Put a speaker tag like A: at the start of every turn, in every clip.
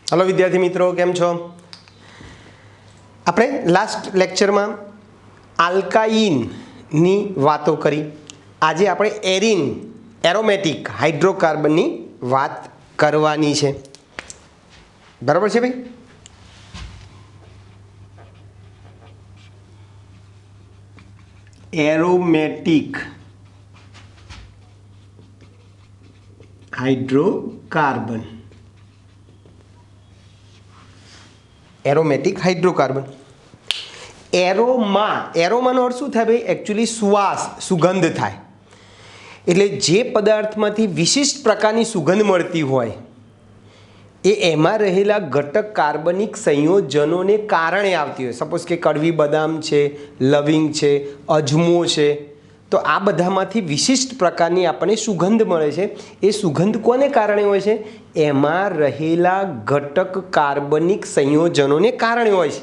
A: Hello विद्यार्थी मित्रों, केम छो? આપણે લાસ્ટ લેક્ચરમાં આલ્કાઇનની વાતો કરી. આજે આપણે એરિન એરોમેટિક હાઇડ્રોકાર્બનની વાત કરવાની છે. બરાબર છે ભાઈ? Aromatic hydrocarbon, aromatic hydrocarbon. એરોમાનો અર્થ શું થાય ભાઈ? એકચ્યુઅલી સુવાસ, સુગંધ થાય. એટલે જે પદાર્થમાંથી વિશિષ્ટ પ્રકારની સુગંધ મળતી હોય એ એમાં રહેલા ઘટક કાર્બનિક સંયોજનોને કારણે આવતી હોય. સપોઝ કે કડવી બદામ છે, લવિંગ છે, અજમો છે, તો આ બધામાંથી વિશિષ્ટ પ્રકારની આપણને સુગંધ મળે છે. એ સુગંધ કોને કારણે હોય છે? એમાં રહેલા ઘટક કાર્બનિક સંયોજનોને કારણે હોય છે.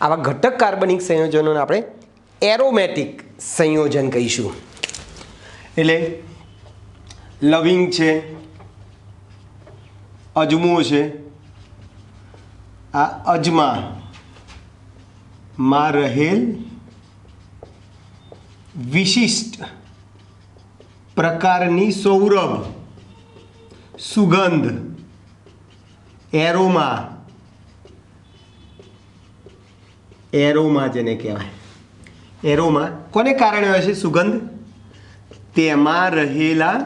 A: આવા ઘટક કાર્બનિક સંયોજનોને આપણે એરોમેટિક સંયોજન કહીશું. એટલે લવિંગ છે, અજમો છે, આ અજમામાં રહેલ વિશિષ્ટ પ્રકારની સૌરભ સુગંધ એરોમા જેને કહેવાય. એરોમા કોને કારણે હોય છે સુગંધ? તેમાં રહેલા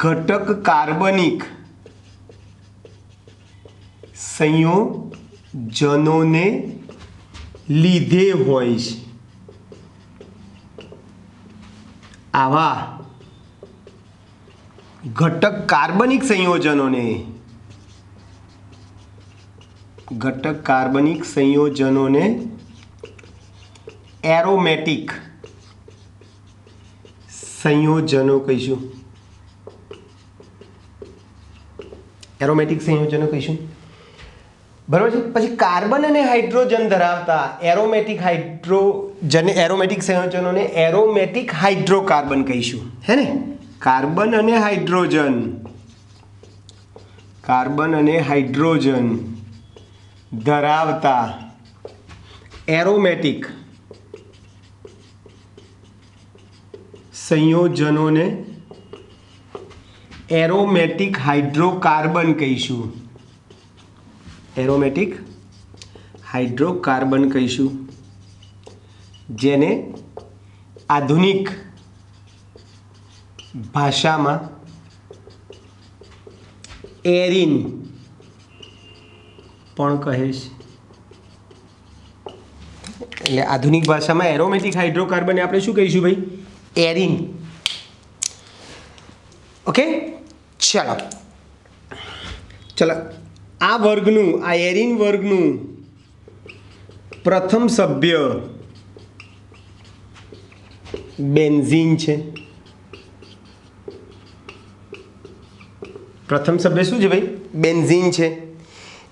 A: ઘટક કાર્બનિક સંયોજનોને લીધે હોય છે. આવા ઘટક કાર્બનિક સંયોજનોને એરોમેટિક સંયોજનો કહીશું. એરોમેટિક સંયોજનો કહીશું. બરાબર છે. પછી કાર્બન અને હાઇડ્રોજન ધરાવતા એરોમેટિક સંયોજનોને એરોમેટિક હાઇડ્રોકાર્બન કહીશું. હે ને? કાર્બન અને હાઇડ્રોજન ધરાવતા એરોમેટિક સંયોજનોને એરોમેટિક હાઇડ્રોકાર્બન કહીશું. એરોમેટિક હાઇડ્રોકાર્બન કહીશું, જેને આધુનિક ભાષામાં એરિન પણ કહે છે. એટલે આધુનિક ભાષામાં એરોમેટિક હાઇડ્રોકાર્બન આપણે શું કહીશું ભાઈ? એરિન. ઓકે, ચલો આ વર્ગનું, આ એરિન વર્ગનું પ્રથમ સભ્ય બેન્ઝીન છે. પ્રથમ સભ્ય શું છે ભાઈ? બેન્ઝીન છે.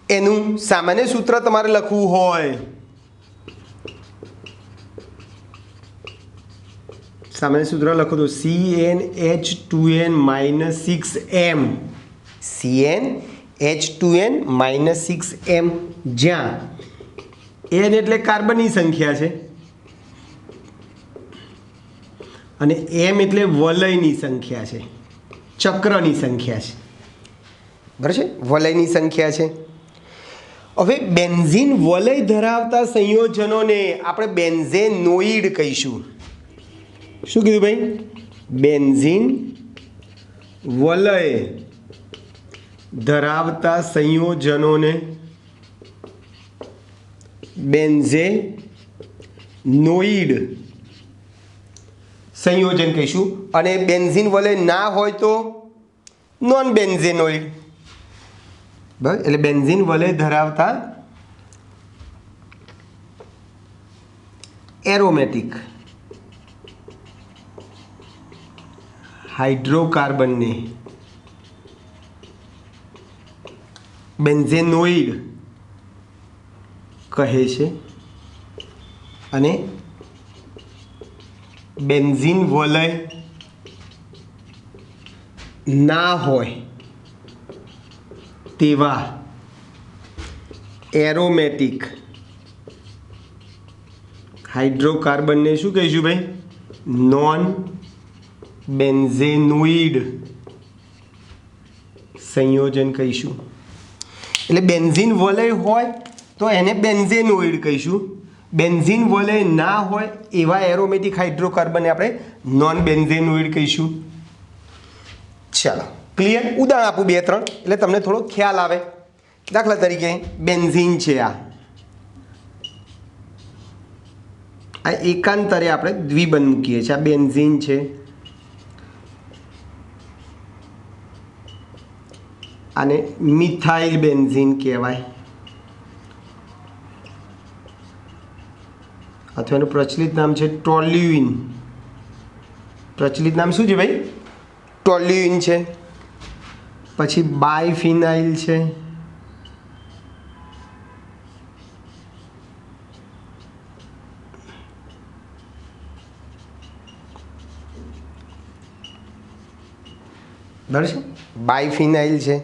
A: એનું સામાન્ય સૂત્ર તમારે લખવું હોય, સામાન્ય સૂત્ર લખો તો CnH2n - 6m. CnH2n - 6m, જ્યાં n એટલે કાર્બનની સંખ્યા છે અને m એટલે વલયની સંખ્યા છે, ચક્રની સંખ્યા છે. બરાબર છે? વલયની સંખ્યા છે. હવે બેન્ઝીન વલય ધરાવતા સંયોજનોને આપણે બેન્ઝેનોઇડ કહીશું. શું કીધું ભાઈ? બેન્ઝીન વલય ધરાવતા સંયોજનોને બેન્ઝેનોઇડ સંયોજન કહીશું. અને બેન્ઝીન વલય ના હોય તો નોન બેન્ઝેનોઇડ. બરાબર? એટલે બેન્ઝીન વલય ધરાવતા એરોમેટિક હાઇડ્રોકાર્બનને બેન્ઝેનોઇડ કહે છે. અને બેન્ઝીન વલય ના હોય તેવા એરોમેટિક હાઇડ્રોકાર્બનને શું કહીશું ભાઈ? નોન બેન્ઝેનોઇડ સંયોજન કહીશું. એટલે બેન્ઝીન વલય હોય તો એને બેન્ઝેનોઇડ કહીશું. બેન્ઝીન વલય ના હોય એવા એરોમેટિક હાઇડ્રોકાર્બનને આપણે નોન બેન્ઝેનોઇડ કહીશું. ચાલો ક્લિયર. ઉદાહરણ આપું 2-3 એટલે તમને થોડો ખ્યાલ આવે. દાખલા તરીકે બેન્ઝીન છે, આ એકાંતરે આપણે દ્વિબંધ મૂકીએ છીએ. આ બેન્ઝીન છે, આને મિથાઇલ બેન્ઝીન કહેવાય, અથવા એનું પ્રચલિત નામ છે ટોલ્યુઇન. પ્રચલિત નામ શું છે ભાઈ? ટોલ્યુઇન છે. પછી બાયફિનાઇલ છે, બરાબર છે, બાયફિનાઇલ છે.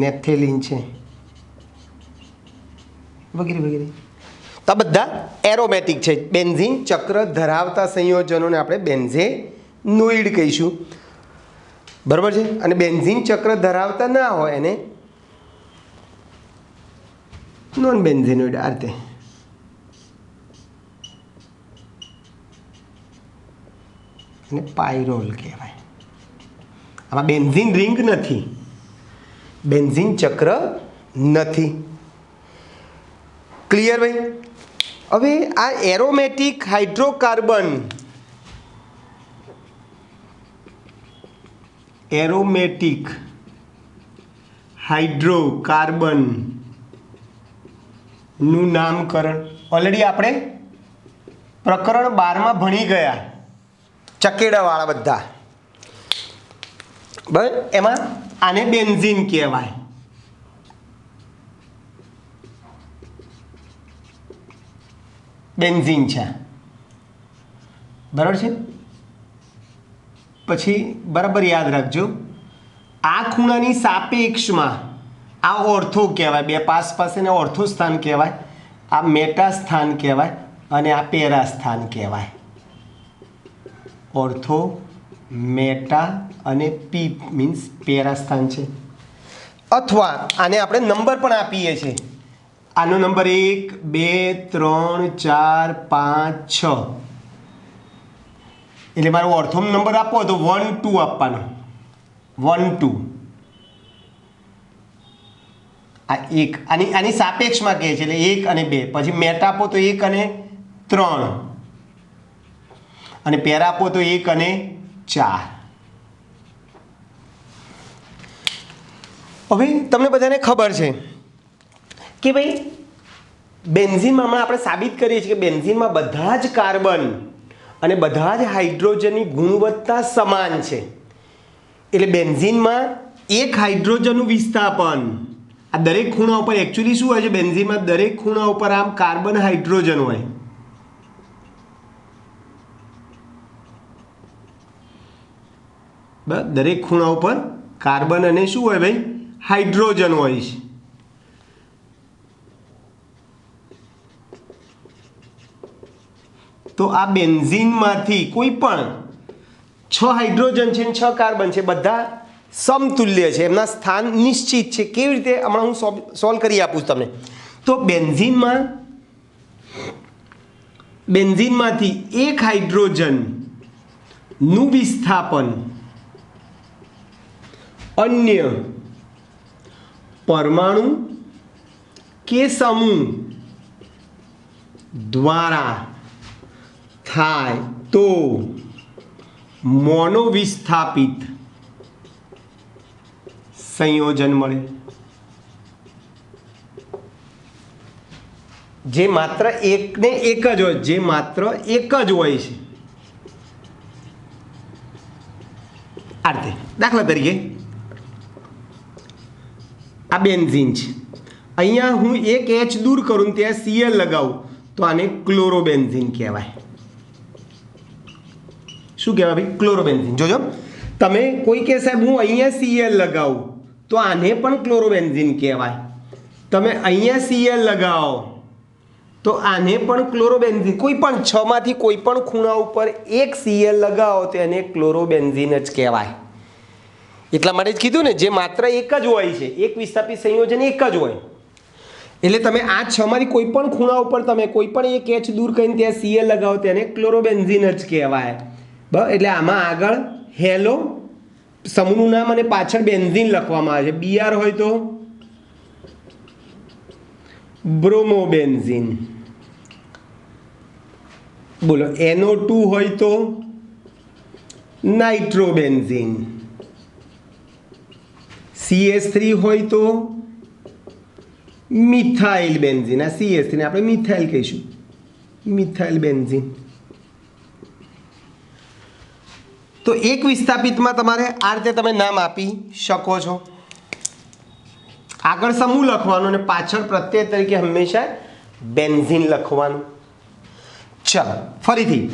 A: નેથેલિન છે, વગેરે વગેરે. તો આ બધા એરોમેટિક છે. બેન્ઝીન ચક્ર ધરાવતા સંયોજનોને આપણે બેન્ઝેનોઇડ કહીશું, બરાબર છે. અને બેન્ઝીન ચક્ર ધરાવતા ના હોય એને નોન બેન્ઝેનોઇડ આ રીતે. અને પાયરોલ કહેવાય. આમાં બેન્ઝીન રિંગ નથી, બેન્ઝીન ચક્ર નથી. ક્લિયર ભાઈ? હવે આ એરોમેટિક હાઇડ્રોકાર્બન, એરોમેટિક હાઇડ્રોકાર્બન નું નામકરણ ઓલરેડી આપણે પ્રકરણ 12 ભણી ગયા, ચકેડાવાળા બધા. બરાબર, એમાં આને બેન્ઝીન કહેવાય. બેન્ઝીન છે, બરાબર છે. પછી બરાબર યાદ રાખજો, આ ખૂણાની સાપેક્ષમાં આ ઓર્થો કહેવાય, બે પાસ પાસેને ઓર્થો સ્થાન કહેવાય, આ મેટા સ્થાન કહેવાય અને આ પેરા સ્થાન કહેવાય. ઓર્થો, મેટા અને પી મીન્સ પેરા સ્થાન છે. અથવા આને આપણે નંબર પણ આપીએ છીએ. આનો નંબર 1 2 3 4 5 6. એટલે મારો ઓર્થોમ નંબર આપવો તો 1 2 આપવાનો. 1 2 આ 1 આની સાપેક્ષમાં કહે છે, એટલે 1 અને 2. પછી મેટા આપો તો 1 અને 3, અને પેરા આપો તો 1 અને 4. હવે તમને બધાને ખબર છે કે ભાઈ બેન્ઝીનમાં હમણાં આપણે સાબિત કરીએ છીએ કે બેન્ઝીનમાં બધા જ કાર્બન અને બધા જ હાઇડ્રોજનની ગુણવત્તા સમાન છે. એટલે બેન્ઝીનમાં એક હાઇડ્રોજનનું વિસ્થાપન આ દરેક ખૂણા ઉપર એકચ્યુઅલી શું હોય છે? બેન્ઝીનમાં દરેક ખૂણા ઉપર આમ કાર્બન હાઇડ્રોજન હોય. બરાબર, દરેક ખૂણા ઉપર કાર્બન અને શું હોય ભાઈ? હાઇડ્રોજન હોય છે. તો આ બેન્ઝીનમાંથી કોઈ પણ 6 હાઇડ્રોજન છે અને 6 કાર્બન છે, બધા સમતુલ્ય છે, એમના સ્થાન નિશ્ચિત છે. કેવી રીતે? હમણાં હું સોલ્વ કરી આપું તમને. તો બેન્ઝીનમાંથી એક હાઇડ્રોજનનું વિસ્થાપન અન્ય પરમાણુ કે સમૂહ દ્વારા થાય તો મોનોવિસ્થાપિત સંયોજન મળે. જે માત્ર એકને એક જ હોય, જે માત્ર એક જ હોય છે. આ રીતે દાખલા તરીકે આ બેન્ઝીન છે, અહીંયા હું એક H દૂર કરું ત્યાં Cl લગાવું તો આને ક્લોરોબેન્ઝીન કહેવાય. શું કહેવાય ભાઈ? ક્લોરોબેન્ઝિન. જોજો, તમે કોઈ કહે સાહેબ હું અહીંયા Cl લગાવું તો આને પણ ક્લોરોબેન્ઝિન કહેવાય. તમે અહીંયા Cl લગાવો તો આને પણ ક્લોરોબેન્ઝિન. કોઈ પણ 6 માંથી કોઈ પણ ખૂણા ઉપર એક Cl લગાવો તો એને ક્લોરોબેન્ઝિન જ કહેવાય. એટલા માટે જ કીધું ને, જે માત્ર એક જ હોય છે, એક વિસ્થાપિત સંયોજન એક જ હોય. એટલે તમે આ 6 માંથી કોઈ પણ ખૂણા ઉપર તમે કોઈ પણ એક H દૂર કરીને ત્યાં Cl લગાવો તેને ક્લોરોબેન્ઝિન જ કહેવાય. બરાબર? એટલે આમાં આગળ હેલો સમૂહનું નામ અને પાછળ બેન્ઝિન લખવામાં આવે છે. Br હોય તો બ્રોમોબેન્ઝિન. બોલો, NO2 હોય તો નાઇટ્રોબેન્ઝિન. CH3 હોય તો મિથાઇલ બેન્ઝિન. આ CH3 ને આપણે મિથાઇલ કહીશું, મિથાઇલ બેન્ઝિન. તો એક વિસ્થાપિતમાં તમારે આ રીતે તમે નામ આપી શકો છો. આગળ સમૂહ લખવાનો અને પાછળ પ્રત્યય તરીકે હંમેશા બેન્ઝિન લખવાનું. ચાલો ફરીથી,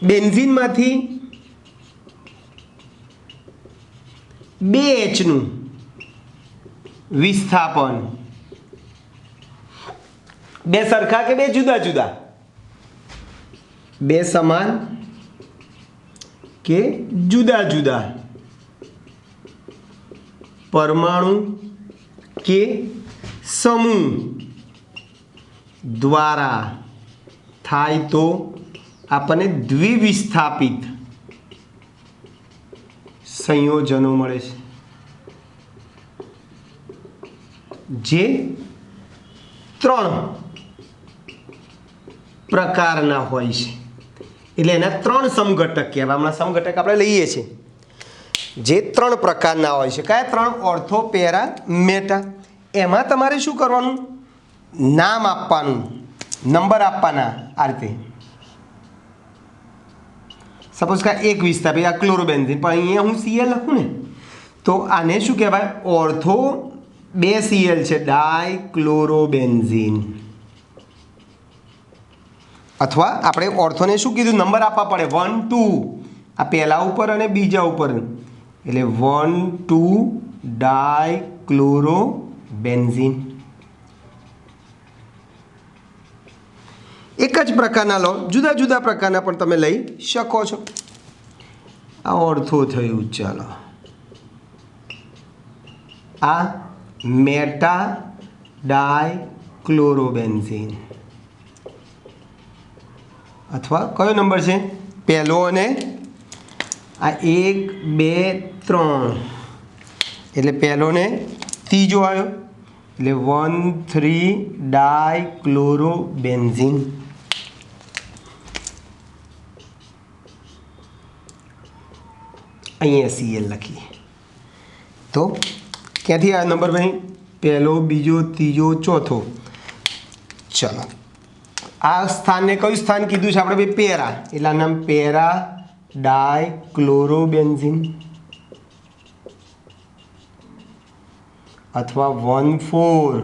A: બેન્ઝિનમાંથી 2H નું વિસ્થાપન. બે સરખા કે બે જુદા જુદા? બે સમાન કે જુદા જુદા પરમાણુ કે સમૂહ દ્વારા થાય તો આપણને દ્વિવિસ્થાપિત સંયોજનો મળે છે, જે 3 પ્રકારના હોય છે. એટલે એના 3 સમઘટક કહેવાય. હમણાં સમઘટક આપણે લઈએ છીએ જે 3 પ્રકારના હોય છે. કયા 3? Ortho, para, meta. એમાં તમારે શું કરવાનું? નામ આપવાનું, નંબર આપવાના. આ રીતે સપોઝ કે એક વિસ્થાપિત આ ક્લોરોબેન્ઝિન, પણ અહીંયા હું Cl લખું ને તો આને શું કહેવાય? ઓર્થો 2 Cl છે, ડાયક્લોરોબેન્ઝિન. અથવા આપણે ઓર્થોને શું કીધું? નંબર આપવા પડે 1 2. આ પહેલા ઉપર અને બીજા ઉપર, એટલે 1 2 ડાયક્લોરોબેન્ઝિન. એક જ પ્રકારના લો, જુદા જુદા પ્રકારના પણ તમે લઈ શકો છો. આ ઓર્થો થયું. ચાલો, આ મેટા ડાયક્લોરોબેન્ઝિન. અથવા કયો નંબર છે? પહેલો અને આ 1 2 3, એટલે પહેલો ને ત્રીજો આવ્યો, એટલે 1 3 ડાયક્લોરોબેન્ઝિન. અહીંયા Cl લખીએ તો ક્યાંથી આ નંબર ભાઈ? પહેલો, બીજો, ત્રીજો, ચોથો. ચલો, આ સ્થાનને કયું સ્થાન કીધું છે આપણે ભાઈ? પેરા. એટલે નામ પેરા ડાયક્લોરોબેન્ઝિન અથવા 1 4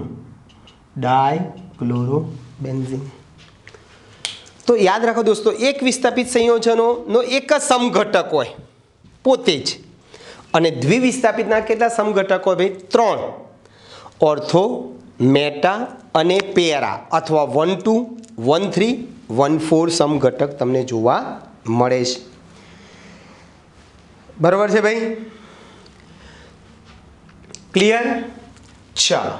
A: ડાયક્લોરોબેન્ઝિન. તો યાદ રાખો દોસ્તો, એક વિસ્થાપિત સંયોજનોનો એક જ સમઘટક હોય પોતે જ, અને દ્વિવિસ્થાપિતના કેટલા સમઘટક હોય ભાઈ? 3. ઓર્થો, મેટા અને પેરા, અથવા 1 2 1 3 1 4 સમઘટક તમને જોવા મળે છે. બરાબર છે ભાઈ? ક્લિયર? ચાલો,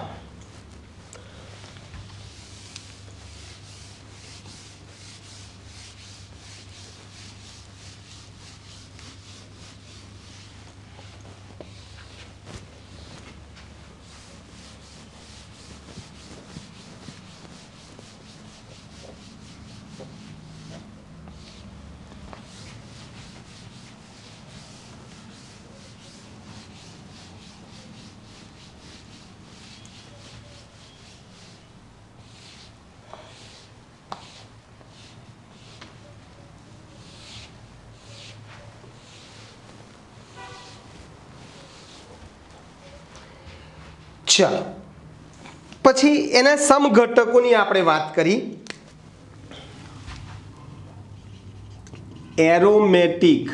A: ચાલો પછી એના સમઘટકોની આપણે વાત કરી. એરોમેટિક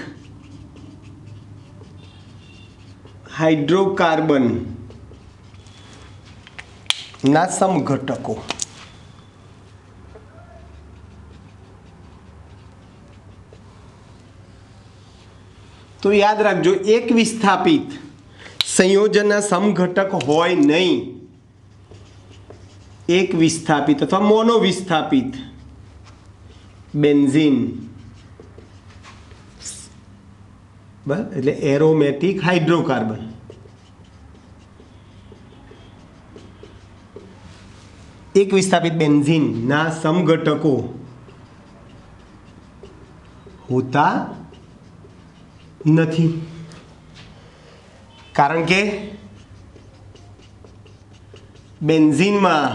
A: હાઇડ્રોકાર્બન ના સમઘટકો. તો યાદ રાખજો, એક વિસ્થાપિત સંયોજનના સમઘટક હોય નહીં. એક વિસ્થાપિત અથવા મોનોવિસ્થાપિત બેન્ઝીન, બરાબર, એટલે એરોમેટિક હાઇડ્રોકાર્બન. એક વિસ્થાપિત બેન્ઝીનના સમઘટકો હોતા નથી, કારણ કે બેન્ઝીનમાં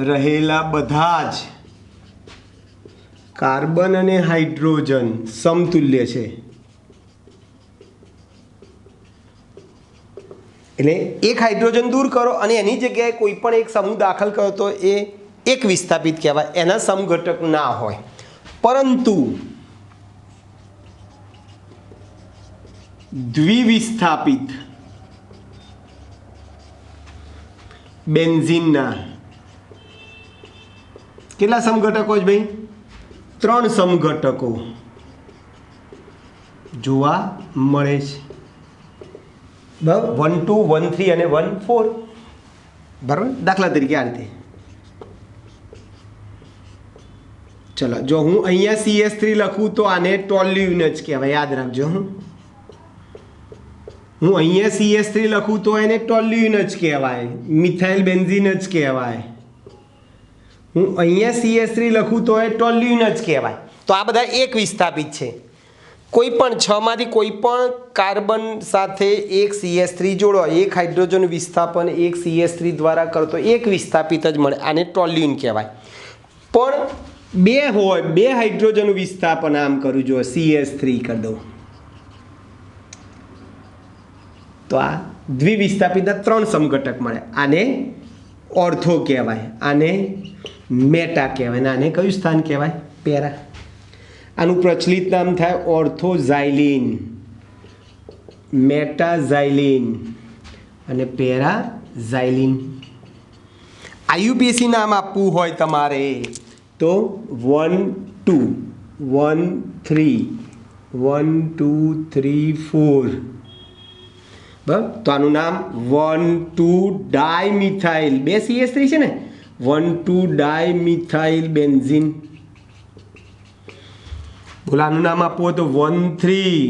A: રહેલા બધા જ કાર્બન અને હાઇડ્રોજન સમતુલ્ય છે. એટલે એક હાઇડ્રોજન દૂર કરો અને એની જગ્યાએ કોઈ પણ એક સમૂહ દાખલ કરો તો એ એક વિસ્થાપિત કહેવાય, એના સમઘટક ના હોય. પરંતુ દ્વિવિસ્થાપિત બેન્ઝીનના કેટલા સમઘટકો છે ભાઈ? 3 સમઘટકો જોવા મળે છે. બરાબર, 1 2 1 3 અને 1 4. બરાબર, દાખલા તરીકે આ રીતે. ચલો, જો હું અહીંયા CS3 લખું તો આને ટોલ્યુઇન જ કહેવાય, યાદ રાખજો. હું અહીંયા CS3 લખું તો એને ટોલ્યુઇન જ કહેવાય, મિથાઇલ બેન્ઝીન જ કહેવાય. હું અહીંયા CS3 લખું તો એ ટોલ્યુઇન જ કહેવાય. તો આ બધા એક વિસ્થાપિત છે. કોઈ પણ 6 માંથી કોઈ પણ કાર્બન સાથે એક CS3 જોડો, એક હાઇડ્રોજન વિસ્થાપન એક CS3 દ્વારા કરો તો એક વિસ્થાપિત જ મળે, આને ટોલ્યુઇન કહેવાય. પણ 2 હોય, 2 હાઇડ્રોજન વિસ્થાપન આમ કરું, જો CS3 કરી દઉં તો આ દ્વિવિસ્થાપિતના 3 સમઘટક મળે. આને ઓર્થો કહેવાય, આને મેટા કહેવાય, આને કયું સ્થાન કહેવાય? પેરા. આનું પ્રચલિત નામ થાય ઓર્થોઝાઇલિન, મેટાઝાઇલિન અને પેરાઝાઇલિન. IUPAC નામ આપવું હોય તમારે તો 1 2 1 3 1 2 3 4. બરાબર, તો આનું નામ 1 2 ડાયમિથાઇલ, 2 CS3 છે ને, 1 2 ડાયમિથાઇલ બેન્ઝીન. બોલો, આનું નામ આપવું હોય તો 1 3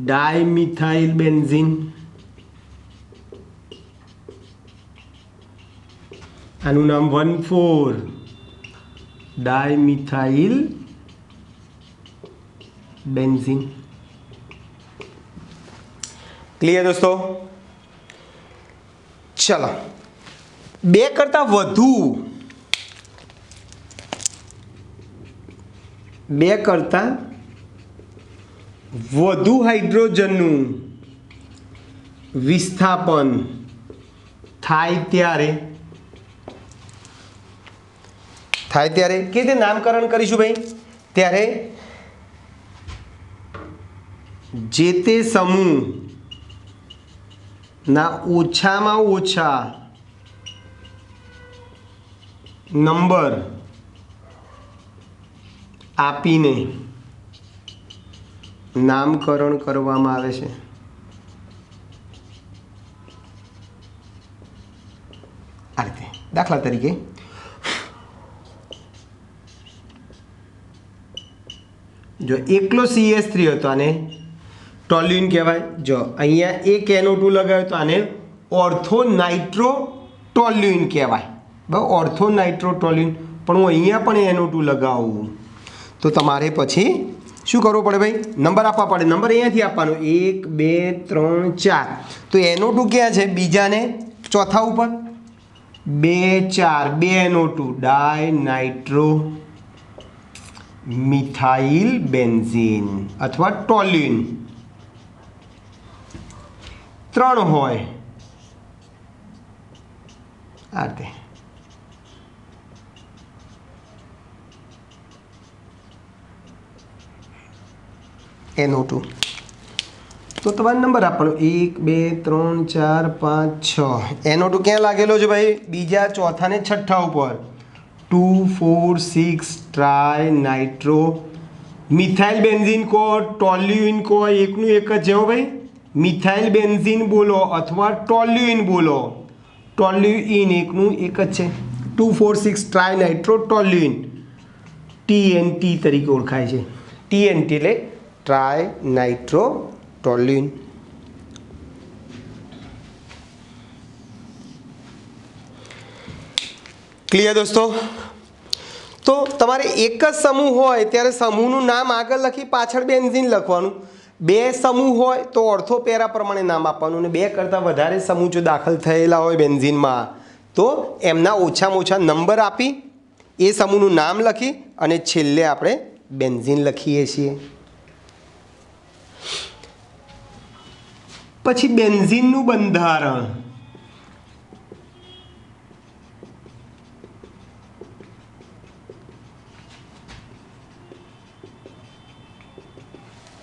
A: ડાયમિથાઇલ બેન્ઝીન. આનું નામ 1 4 ડાયમિથાઇલ બેન્ઝીન. ક્લિયર દોસ્તો? ચલો, 2 કરતાં વધુ, 2 કરતાં વધુ હાઇડ્રોજનનું વિસ્થાપન થાય ત્યારે કેવી રીતે નામકરણ કરીશું ભાઈ? ત્યારે જે તે સમૂહ ના ઓછામાં ઓછા નંબર આપીને નામકરણ કરવામાં આવે છે. આ રીતે દાખલા તરીકે જો એકલો CS3 હતો આને ટોલ્યુઇન કહેવાય. જો અહીંયા એક NO2 લગાવ્યો તો આને ઓર્થો નાઇટ્રો ટોલ્યુઇન કહેવાય. બરાબર, ઓર્થો નાઇટ્રો ટોલ્યુઇન. પણ હું અહીંયા પણ NO2 લગાવું તો તમારે પછી શું કરવું પડે ભાઈ? નંબર આપવા પડે. નંબર અહીંયાથી આપવાનો 1 2 3 4. તો NO2 ક્યાં છે? બીજાને ચોથા ઉપર 2 4 2 NO2 ડાયનાઇટ્રો મિથાઇલ બેન્ઝીન અથવા ટોલ્યુઇન. 3 હોય આ રીતે. NO2 તો તમારે નંબર આપવાનો 1 2 3 4 5 6 NO2 ક્યાં લાગેલો છે ભાઈ બીજા ચોથા ને છઠ્ઠા ઉપર 2 4 6 ટ્રાય નાઇટ્રો મિથાઇલ બેન્ઝીન કો ટોલ્યુઇન કો એકનું એક જ છે ભાઈ મિથાઇલ બેન્ઝીન બોલો અથવા ટોલ્યુઇન બોલો ટોલ્યુઇન એકનું એક જ છે 2 4 6 ટ્રાય નાઇટ્રો ટોલ્યુઇન TNT તરીકે ઓળખાય છે TNT એટલે ટ્રાય નાઇટ્રો ટોલ્યુઇન ક્લિયર દોસ્તો તો તમારે એક જ સમૂહ હોય ત્યારે સમૂહનું નામ આગળ લખી પાછળ બેન્ઝીન લખવાનું બે સમૂહ હોય તો ઓર્થો પેરા પ્રમાણે નામ આપવાનું અને બે કરતાં વધારે સમૂહ જો દાખલ થયેલા હોય બેન્ઝીનમાં તો એમના ઓછામાં ઓછા નંબર આપી એ સમૂહનું નામ લખી અને છેલ્લે આપણે બેન્ઝીન લખીએ છીએ પછી બેન્ઝીનનું બંધારણ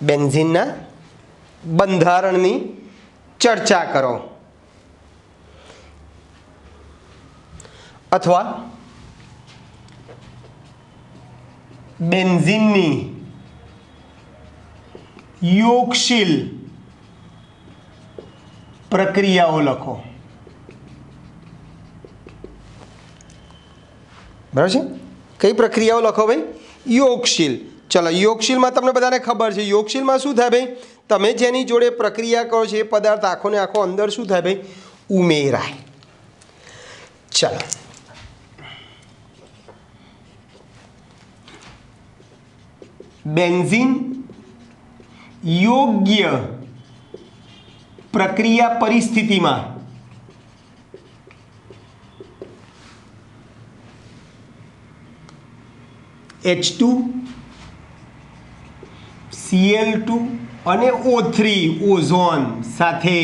A: બેન્ઝીનના બંધારણની ચર્ચા કરો અથવા બેન્ઝીનની યોગશીલ પ્રક્રિયાઓ લખો બરાબર છે કઈ પ્રક્રિયાઓ લખો ભાઈ યોગશીલ ચલો યોગશીલમાં તમને બધાને ખબર છે યોગશીલમાં શું થાય ભાઈ તમે જેની જોડે પ્રક્રિયા કરો છો એ પદાર્થ આખો ને આખો અંદર શું થાય ભાઈ ઉમેરાય ચલો બેન્ઝીન યોગ્ય પ્રક્રિયા પરિસ્થિતિમાં H2 Cl2 અને O3 ઓઝોન સાથે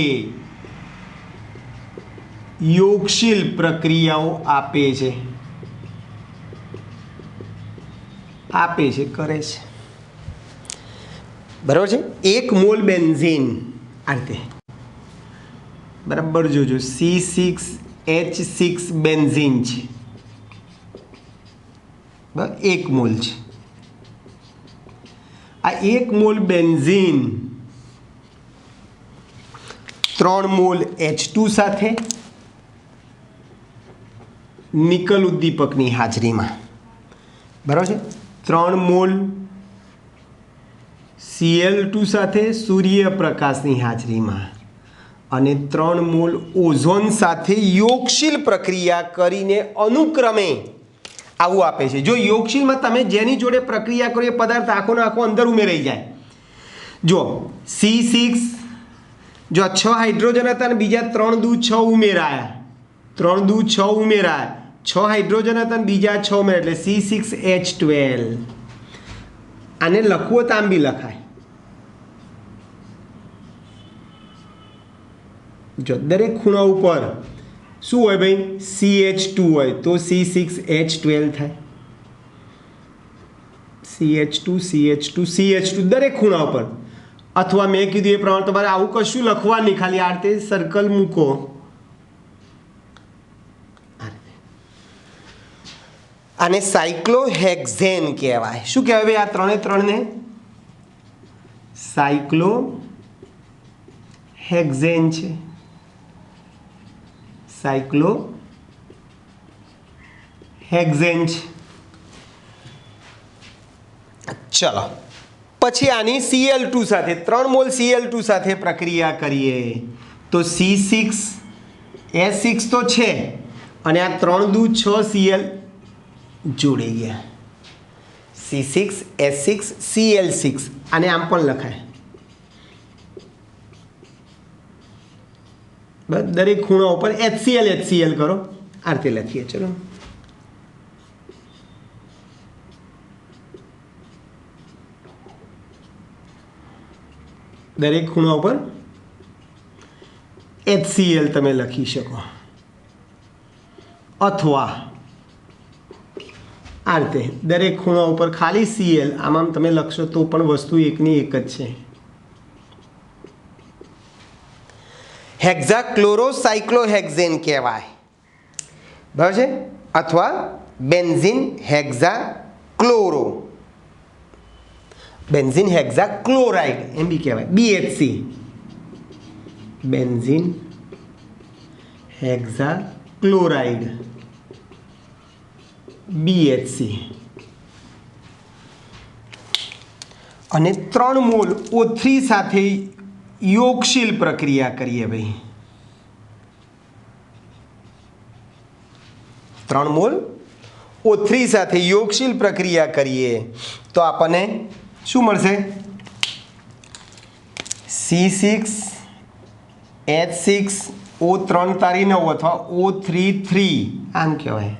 A: યોગશીલ પ્રક્રિયાઓ આપે છે કરે છે બરાબર છે 1 મોલ બેન્ઝીન આ રીતે બરાબર જોજો C6H6 બેન્ઝીન છે બરાબર 1 મોલ છે આ 1 મોલ બેન્ઝીન 3 મોલ H2 સાથે નિકલ ઉદ્દીપકની હાજરીમાં બરાબર છે 3 મોલ Cl2 સાથે સૂર્યપ્રકાશની હાજરીમાં અને 3 મોલ ઓઝોન સાથે યોગશીલ પ્રક્રિયા કરીને અનુક્રમે આવું આપે છે જો યોગશીલમાં તમે જેની જોડે પ્રક્રિયા કરો એ પદાર્થ આખોને આખો અંદર ઉમેરાઈ જાય જો C6 જો 6 હાઇડ્રોજન હતા અને બીજા 3 દૂ 6 ઉમેરાયા 3 દૂ 6 ઉમેરાયા 6 હાઇડ્રોજન હતા અને બીજા 6 ઉમેરાયા એટલે C6H12 આને લખવો તો આમ બી લખાય જો દરેક ખૂણા ઉપર શું હોય ભાઈ CH2 હોય તો C6H12 થાય CH2 દરેક ખૂણા ઉપર અથવા મેં કીધું એ પ્રમાણે તમારે આવું કશું લખવા નહીં ખાલી આ રીતે સર્કલ મૂકો આને સાયક્લોહેક્ઝેન કહેવાય શું કહેવાય ભાઈ આ ત્રણે ત્રણને સાયક્લોહેક્ઝેન છે સાયક્લોહેક્ઝેન છે ચલો પછી આની Cl2 સાથે 3 મોલ Cl2 સાથે પ્રક્રિયા કરીએ તો C6H6 તો છે અને આ 3 દૂ 6 Cl જોડી ગયા C6H6 Cl6 આને આમ પણ લખાય બસ દરેક ખૂણા ઉપર HCl કરો આ રીતે લખીએ ચલો દરેક ખૂણા ઉપર HCl તમે લખી શકો અથવા આ રીતે દરેક ખૂણા ઉપર ખાલી Cl આમાં તમે લખશો તો પણ વસ્તુ એકની એક જ છે. હેક્ઝાક્લોરોસાયક્લોહેક્ઝેન કહેવાય, બરાબર છે, અથવા બેન્ઝીન હેક્ઝાક્લોરો, બેન્ઝીન હેક્ઝાક્લોરાઇડ એમ બી કહેવાય, BHC, બેન્ઝીન હેક્ઝાક્લોરાઇડ, BHC. અને 3 મોલ O3 સાથે યોગશીલ પ્રક્રિયા કરીએ ભાઈ, 3 મોલ O3 સાથે યોગશીલ પ્રક્રિયા કરીએ તો આપણને શું મળશે? C6H6O3 તારી 9 અથવા O33 આમ કહેવાય,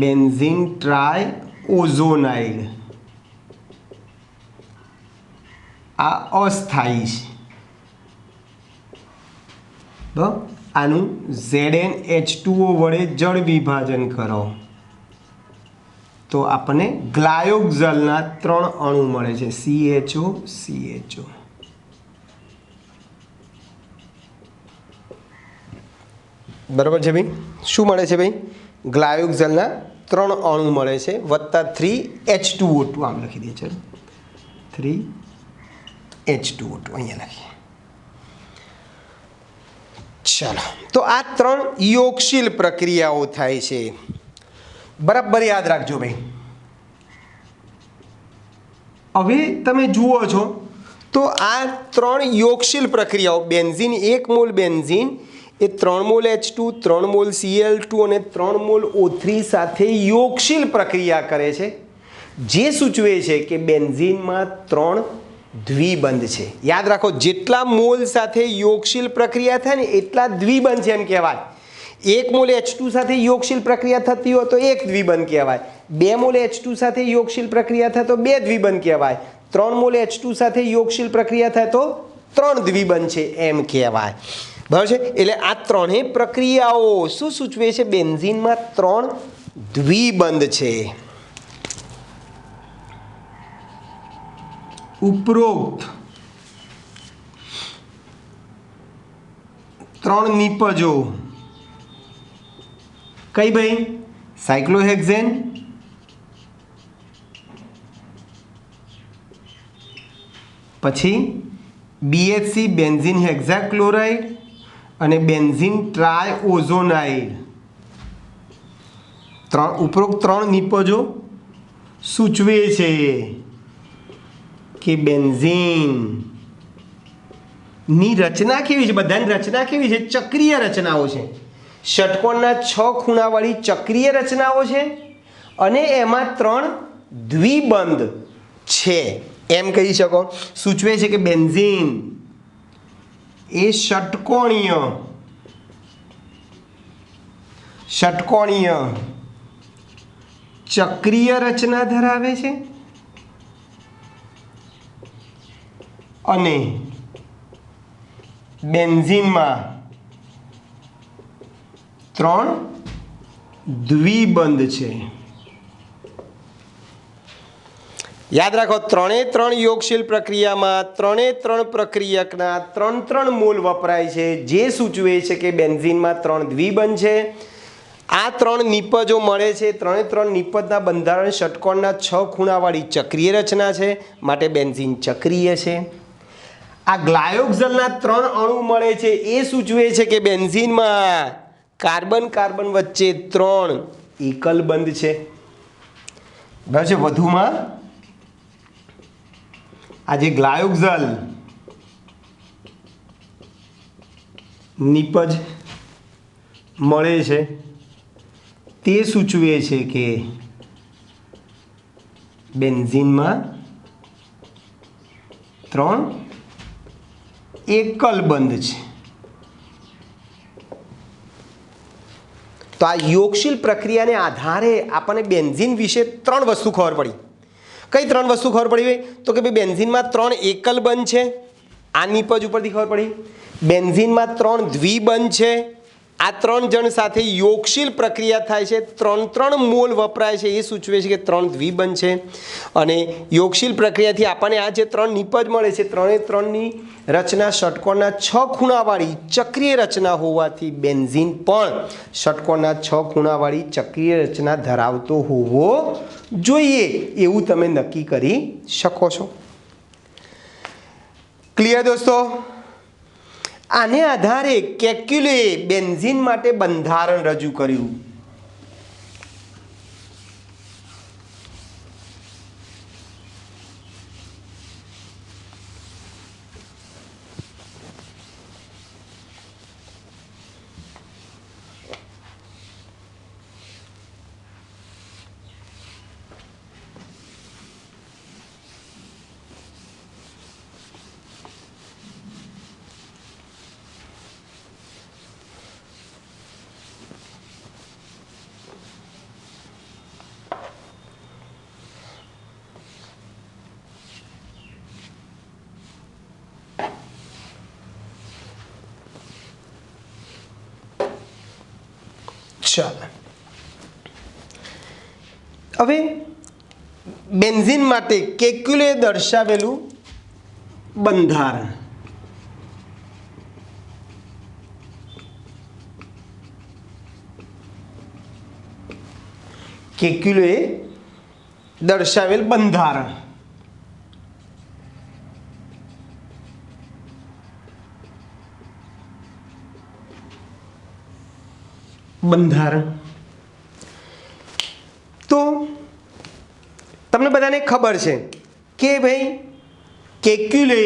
A: બેન્ઝીન ટ્રાયઓઝોનાઇડ. આ અસ્થાયી છે, બરાબર. આનું ZnH2O વડે જળ વિભાજન કરો તો આપણને ગ્લાયોક્ઝલના 3 અણુ મળે છે, CHO CHO. બરાબર છે ભાઈ, શું મળે છે ભાઈ? ગ્લાયોક્ઝલના 3 અણુ મળે છે વત્તા 3H2O2, આમ લખી દઈએ, ચાલો 3H2O2 અહીંયા લખીએ. ચાલો, તો આ 3 યોગશીલ પ્રક્રિયાઓ થાય છે, બરાબર યાદ રાખજો ભાઈ. હવે તમે જુઓ છો તો આ 3 યોગશીલ પ્રક્રિયાઓ, બેન્ઝીન 1 મોલ બેન્ઝીન એ 3 મોલ H2, 3 મોલ Cl2 અને 3 મોલ O3 સાથે યોગશીલ પ્રક્રિયા કરે છે, જે સૂચવે છે કે બેન્ઝીનમાં 3 દ્વિબંધ છે. યાદ રાખો, જેટલા મોલ સાથે યોગશીલ પ્રક્રિયા થાય ને એટલા દ્વિબંધ છે એમ કહેવાય. 1 મોલ H2 સાથે યોગશીલ પ્રક્રિયા થતી હોય તો 1 દ્વિબંધ કહેવાય, 2 મોલ H2 સાથે યોગશીલ પ્રક્રિયા થાય તો 2 દ્વિબંધ કહેવાય, 3 મોલ H2 સાથે યોગશીલ પ્રક્રિયા થાય તો 3 દ્વિબંધ છે એમ કહેવાય, બરાબર છે. એટલે આ 3 પ્રક્રિયાઓ શું સૂચવે છે? બેન્ઝીનમાં 3 દ્વિબંધ છે. ઉપરોક્ત 3 નિપજો કઈ ભાઈ? સાયક્લોહેક્ઝેન, પછી BHC બેન્ઝીન હેક્ઝાક્લોરાઇડ અને બેન્ઝીન ટ્રાયઓઝોનાઇડ. ઉપરોક્ત 3 નિપજો સૂચવે છે કે બેન્ઝીનની રચના કેવી છે? બધાની રચના કેવી છે? ચક્રીય રચનાઓ છે. ષટકોણના 6 ખૂણાવાળી ચક્રીય રચનાઓ છે અને એમાં 3 દ્વિબંધ છે એમ કહી શકો. સૂચવે છે કે બેન્ઝીન એ ષટકોણીય ચક્રીય રચના ધરાવે છે અને બેન્ઝીનમાં 3 દ્વિબંધ છે. યાદ રાખો, 3 યોગશીલ પ્રક્રિયામાં 3 પ્રક્રિયકના 3 મોલ વપરાય છે, જે સૂચવે છે કે બેન્ઝીનમાં 3 દ્વિબંધ છે. આ 3 નિપજો મળે છે. 3 નિપજના બંધારણ ષટકોણના 6 ખૂણાવાળી ચક્રીય રચના છે, માટે બેન્ઝીન ચક્રીય છે. આ ગ્લાયોક્ઝલના 3 અણુ મળે છે, એ સૂચવે છે કે બેન્ઝીનમાં કાર્બન વચ્ચે 3 એકલ બંધ છે, બરાબર છે. વધુમાં આ જે ગ્લાયોક્ઝલ નિપજ મળે છે તે સૂચવે છે કે બેન્ઝીનમાં 3 એકલ બંધ છે. તો આ યોગશીલ પ્રક્રિયાને આધારે આપણને બેન્ઝીન વિશે 3 વસ્તુ ખબર પડી. કઈ 3 વસ્તુ ખબર પડી હોય? તો કે ભાઈ બેન્ઝીનમાં 3 એકલ બંધ છે, આ નિપજ ઉપરથી ખબર પડી. બેન્ઝીનમાં 3 દ્વિબંધ છે, આ 3 જણ સાથે યોગશીલ પ્રક્રિયા થાય છે, 3 મોલ વપરાય છે, એ સૂચવે છે કે 3 દ્વિબંધ છે. અને યોગશીલ પ્રક્રિયાથી આપણને આ જે 3 નિપજ મળે છે, 3ની રચના ષટકોણના 6 ખૂણાવાળી ચક્રીય રચના હોવાથી બેન્ઝીન પણ ષટકોણના 6 ખૂણાવાળી ચક્રીય રચના ધરાવતો હોવો જોઈએ એવું તમે નક્કી કરી શકો છો. ક્લિયર દોસ્તો? આને આધારે કેક્યુલેએ બેન્ઝીન માટે બંધારણ રજૂ કર્યું. ચાલો હવે બેન્ઝીન માટે કેક્યુલે દર્શાવેલું બંધારણ. કેક્યુલે દર્શાવેલ બંધારણ. તો તમને બધાને ખબર છે કે ભાઈ કેક્યુલે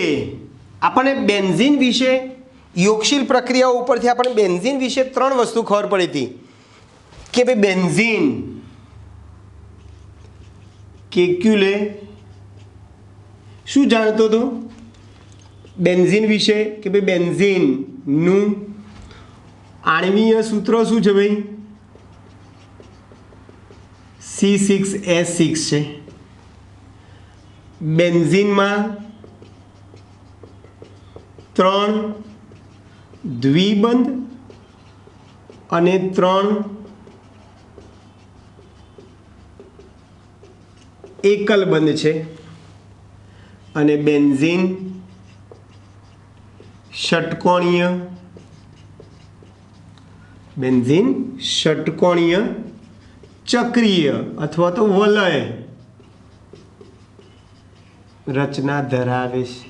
A: આપણને બેન્ઝીન વિશે યોગશીલ પ્રક્રિયાઓ ઉપરથી આપણને બેન્ઝીન વિશે 3 વસ્તુ ખબર પડી હતી કે ભાઈ બેન્ઝીન કેક્યુલે શું જાણતો હતો બેન્ઝીન વિશે કે ભાઈ બેન્ઝીનનું આણ્વીય સૂત્ર શું છે ભાઈ? C6H6 છે. બેન્ઝીનમાં 3 દ્વિબંધ અને 3 એકલ બંધ છે. અને બેન્ઝીન ષટકોણીય ચક્રીય અથવા તો વલય રચના ધરાવે છે.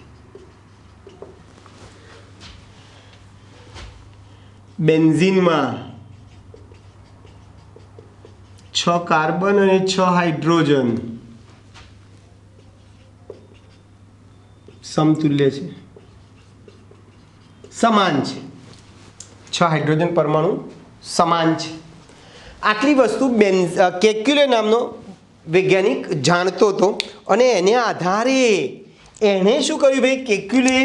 A: બેન્ઝીનમાં 6 કાર્બન અને 6 હાઇડ્રોજન સમતુલ્ય છે, સમાન છે. 6 હાઇડ્રોજન પરમાણુ સમાન છે. આટલી વસ્તુ કેક્યુલે નામનો વૈજ્ઞાનિક જાણતો હતો અને એને આધારે એણે શું કર્યું ભાઈ? કેક્યુલે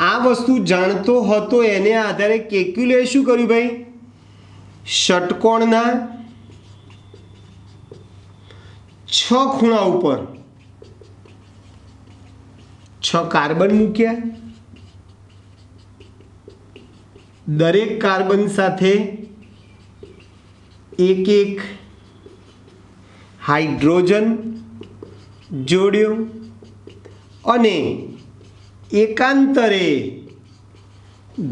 A: આ વસ્તુ જાણતો હતો, એને આધારે કેક્યુલે શું કર્યું ભાઈ? ષટકોણના 6 ખૂણા ઉપર 6 કાર્બન મૂક્યા. દરેક કાર્બન સાથે એક હાઇડ્રોજન જોડ્યો અને એકાંતરે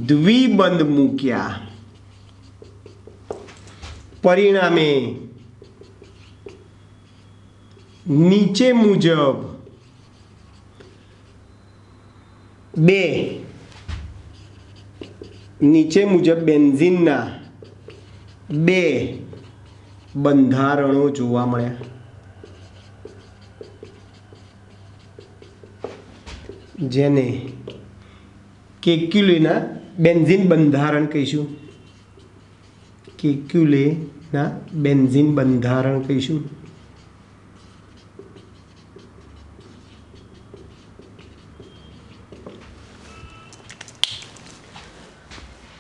A: દ્વિબંધ મૂક્યા. પરિણામે નીચે મુજબ 2 બેન્ઝીનના 2 બંધારણો જોવા મળ્યા. જેને કેક્યુલેના બેન્ઝીન બંધારણ કહીશું. કેક્યુલેના બેન્ઝીન બંધારણ કહીશું.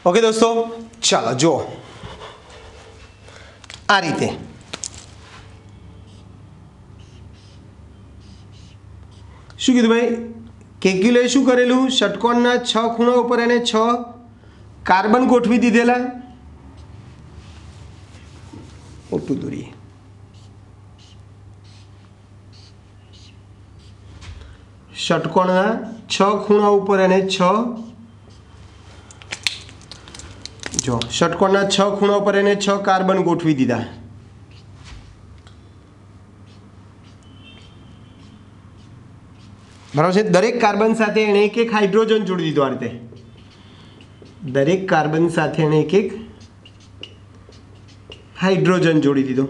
A: ઓકે દોસ્તો, ચાલો જુઓ આ રીતે શું કીધું ભાઈ? કેક્યુલે શું કરેલું? ષટકોણના 6 ખૂણા ઉપર એને 6 કાર્બન ગોઠવી દીધેલા, મોટું દોરીએ, ષટકોણના 6 ખૂણા ઉપર અને 6 જો ષટકોણના 6 ખૂણા ઉપર એને 6 કાર્બન ગોઠવી દીધા. બરાબર છે. દરેક કાર્બન સાથે એણે એક એક હાઇડ્રોજન જોડી દીધો. આ રીતે દરેક કાર્બન સાથે એણે એક એક હાઇડ્રોજન જોડી દીધો.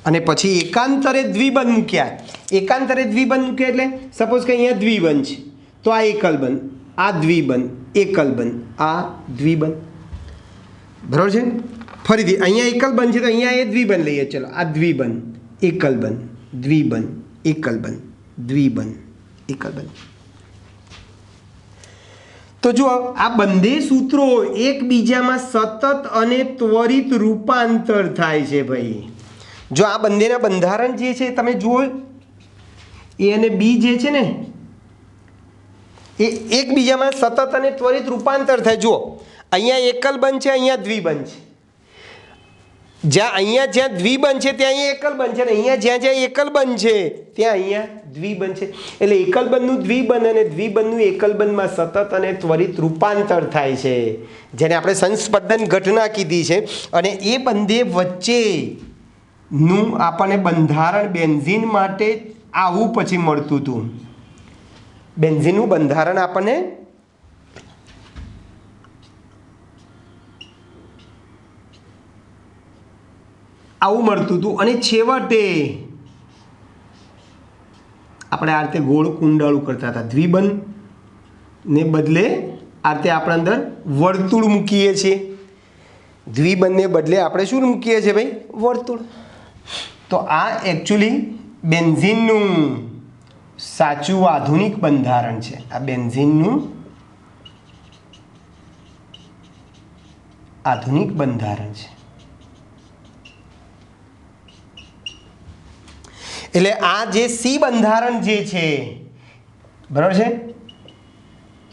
A: અને પછી એકાંતરે દ્વિબંધ મૂક્યા. એકાંતરે દ્વિબંધ મૂક્યા એટલે સપોઝ કે અહીંયા દ્વિબંધ છે તો આ એકલબંધ, આ દ્વિબંધ, એકલબંધ, આ દ્વિબંધ. બરાબર છે. ફરીથી અહીંયા એકલબંધ છે તો અહીંયા એ દ્વિબંધ લઈએ. ચલો આ દ્વિબંધ, એકલબંધ, દ્વિબંધ, એકલબંધ, દ્વિબંધ, એકલબંધ. તો જુઓ આ બંને સૂત્રો એકબીજામાં સતત અને ત્વરિત રૂપાંતર થાય છે ભાઈ. જો આ બંનેના બંધારણ જે છે તમે જુઓ, એ અને બી જે છે ને એ એકબીજામાં સતત અને ત્વરિત રૂપાંતર થાય. જુઓ અહીંયા એકલબંધ છે, અહીંયા દ્વિબંધ છે. જ્યાં દ્વિબંધ છે ત્યાં અહીંયા એકલબંધ છે, અને અહીંયા જ્યાં એકલબંધ છે ત્યાં અહીંયા દ્વિબંધ છે. એટલે એકલબંધનું દ્વિબંધ અને દ્વિબંધનું એકલબંધમાં સતત અને ત્વરિત રૂપાંતર થાય છે, જેને આપણે સંસ્પંદન ઘટના કીધી છે. અને એ બંને વચ્ચેનું આપણને બંધારણ બેન્ઝીન માટે આવું પછી મળતું હતું. બેન્ઝીનનું બંધારણ આપણને આવું મળતું હતું. અને છેવટે આપણે આ રીતે ગોળ કુંડાળું કરતા હતા. દ્વિબંધને બદલે આ રીતે આપણે અંદર વર્તુળ મૂકીએ છીએ. દ્વિબંધને બદલે આપણે શું મૂકીએ છીએ ભાઈ? વર્તુળ. તો આ એકચ્યુઅલી બેન્ઝીનનું સાચું આધુનિક બંધારણ છે. આ બેન્ઝીનનું આધુનિક બંધારણ છે. એટલે આ જે સી બંધારણ જે છે, બરાબર છે,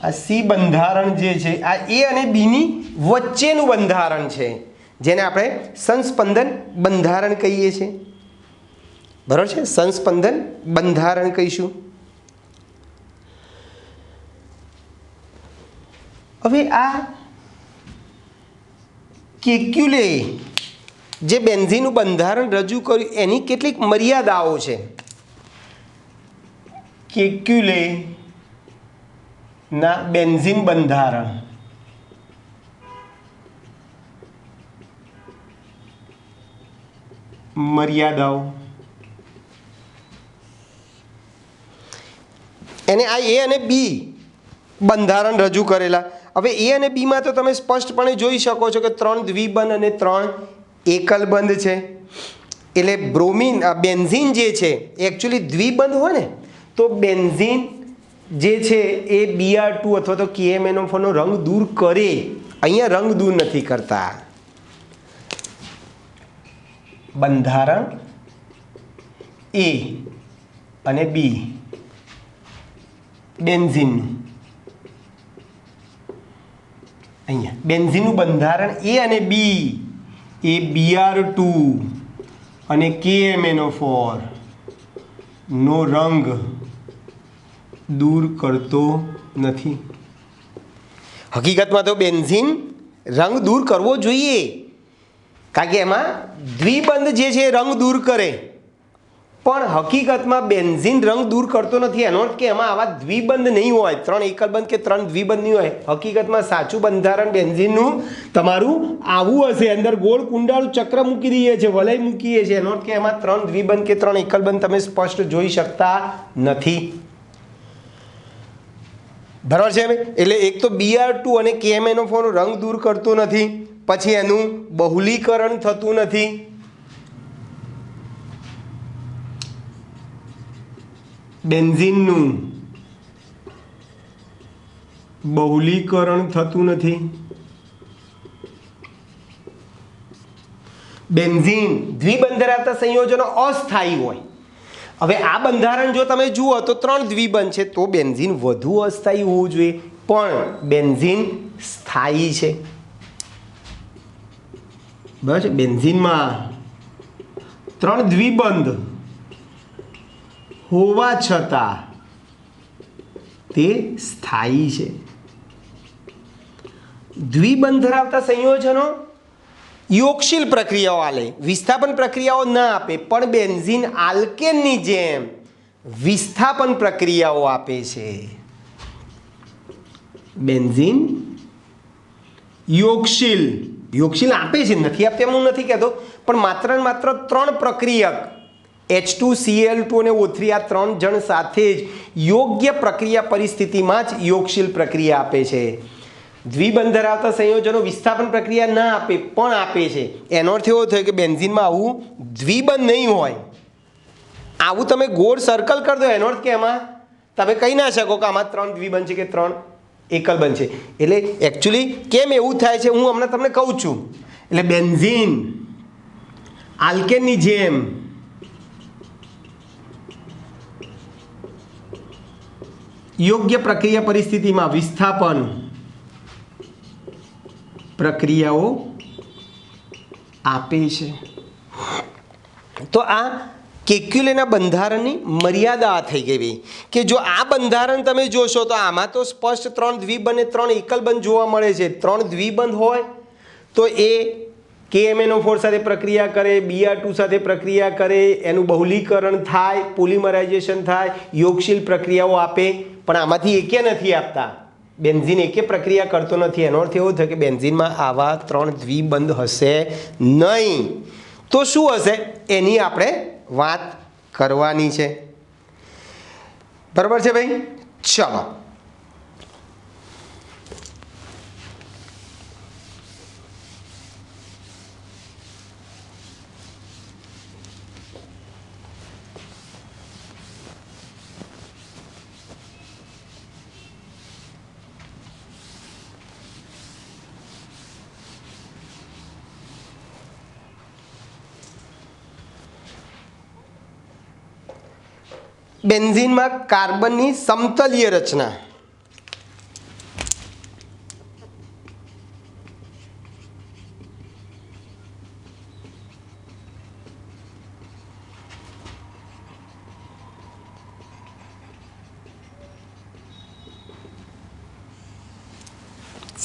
A: આ સી બંધારણ જે છે આ એ અને બીની વચ્ચેનું બંધારણ છે, જેને આપણે સંસ્પંદન બંધારણ કહીએ છીએ. બરાબર છે, સંસ્પંદન બંધારણ કહીશું. હવે આ કેક્યુલે જે બેન્ઝીનનું બંધારણ રજૂ કર્યું એની કેટલીક મર્યાદાઓ છે. કેક્યુલે ના બેન્ઝીન બંધારણ મર્યાદાઓ એને આ એ અને બી બંધારણ રજૂ કરેલા. હવે એ અને બીમાં તો તમે સ્પષ્ટપણે જોઈ શકો છો કે 3 દ્વિબંધ અને 3 એકલબંધ છે. એટલે બ્રોમિન બેન્ઝીન જે છે એકચ્યુઅલી દ્વિબંધ હોય ને તો બેન્ઝીન જે છે એ Br2 અથવા તો KMnO4 નો રંગ દૂર કરે. અહીંયા રંગ દૂર નથી કરતા. બંધારણ એ અને બી બેન્ઝીનનું, અહીંયા બેન્ઝીનનું બંધારણ એ અને બી એ Br2 અને KMnO4 નો રંગ દૂર કરતો નથી. હકીકતમાં તો બેન્ઝીન રંગ દૂર કરવો જોઈએ, કારણ કે એમાં દ્વિબંધ જે છે એ રંગ દૂર કરે, પણ હકીકતમાં બેન્ઝીન રંગ દૂર કરતો નથી. એનો અર્થ કે એમાં આવા દ્વિબંધ નહીં હોય, 3 એકલબંધ કે 3 દ્વિબંધ નહીં હોય. હકીકતમાં સાચું બંધારણ બેન્ઝીનનું તમારું આવું હશે. અંદર ગોળ કુંડાળું ચક્ર મૂકી દઈએ છીએ, વલય મૂકીએ છીએ. એનો અર્થ કે એમાં 3 દ્વિબંધ કે 3 એકલબંધ તમે સ્પષ્ટ જોઈ શકતા નથી. બરાબર છે. એટલે એક તો Br2 અને KMnO4 રંગ દૂર કરતો નથી, પછી એનું બહુલીકરણ થતું નથી. બેન્ઝીનનું બહુલીકરણ થતું નથી. બેન્ઝીન દ્વિબંધ ધરાવતા સંયોજનો અસ્થાયી હોય. હવે આ બંધારણ જો તમે જુઓ તો 3 દ્વિબંધ છે, તો બેન્ઝીન વધુ અસ્થાયી હોવું જોઈએ, પણ બેન્ઝીન સ્થાયી છે. બસ બેન્ઝીનમાં 3 દ્વિબંધ હોવા છતાં તે સ્થાયી છે. દ્વિબંધ ધરાવતા સંયોજનો યોગશીલ પ્રક્રિયાઓ આલે, વિસ્થાપન પ્રક્રિયાઓ ના આપે, પણ બેન્ઝીન આલ્કેનની જેમ વિસ્થાપન પ્રક્રિયાઓ આપે છે. બેન્ઝીન યોગશીલ આપે છે, નથી આપતા એમ હું નથી કહેતો, પણ માત્ર ને માત્ર 3 પ્રક્રિયક H2Cl2 અને O3 આ 3 જણ સાથે જ યોગ્ય પ્રક્રિયા પરિસ્થિતિમાં જ યોગશીલ પ્રક્રિયા આપે છે. દ્વિબંધ ધરાવતા સંયોજનો વિસ્થાપન પ્રક્રિયા ના આપે પણ આપે છે. એનો અર્થ એવો થયો કે બેન્ઝીનમાં આવું દ્વિબંધ નહીં હોય. આવું તમે ગોળ સર્કલ કરી દો, એનો અર્થ કે એમાં તમે કહી ના શકો કે આમાં 3 દ્વિબંધ છે કે 3 એકલબંધ છે. એટલે એકચ્યુઅલી કેમ એવું થાય છે હું હમણાં તમને કહું છું. એટલે બેન્ઝીન આલ્કેનની જેમ યોગ્ય પ્રક્રિયા પરિસ્થિતિમાં વિસ્થાપન પ્રક્રિયાઓ આપે છે. તો આ કેક્યુલેના બંધારણની મર્યાદા થઈ ગઈ ભાઈ, કે જો આ બંધારણ તમે જોશો તો આમાં તો સ્પષ્ટ 3 દ્વિબંધ અને 3 એકલબંધ જોવા મળે છે. 3 દ્વિબંધ હોય તો એ KMnO4 સાથે પ્રક્રિયા કરે, Br2 સાથે પ્રક્રિયા કરે, એનું બહુલીકરણ થાય, પોલિમરાઇઝેશન થાય, યોગશીલ પ્રક્રિયાઓ આપે, પણ આમાંથી એકે નથી આપતા. બેન્ઝીન એકે પ્રક્રિયા કરતો નથી. એનો અર્થ એવો થયો કે બેન્ઝીનમાં આવા 3 દ્વિબંધ હશે નહીં. તો શું હશે એની આપણે વાત કરવાની છે. બરાબર છે ભાઈ? ચલો, બેન્ઝીનમાં કાર્બનની સમતલીય રચના.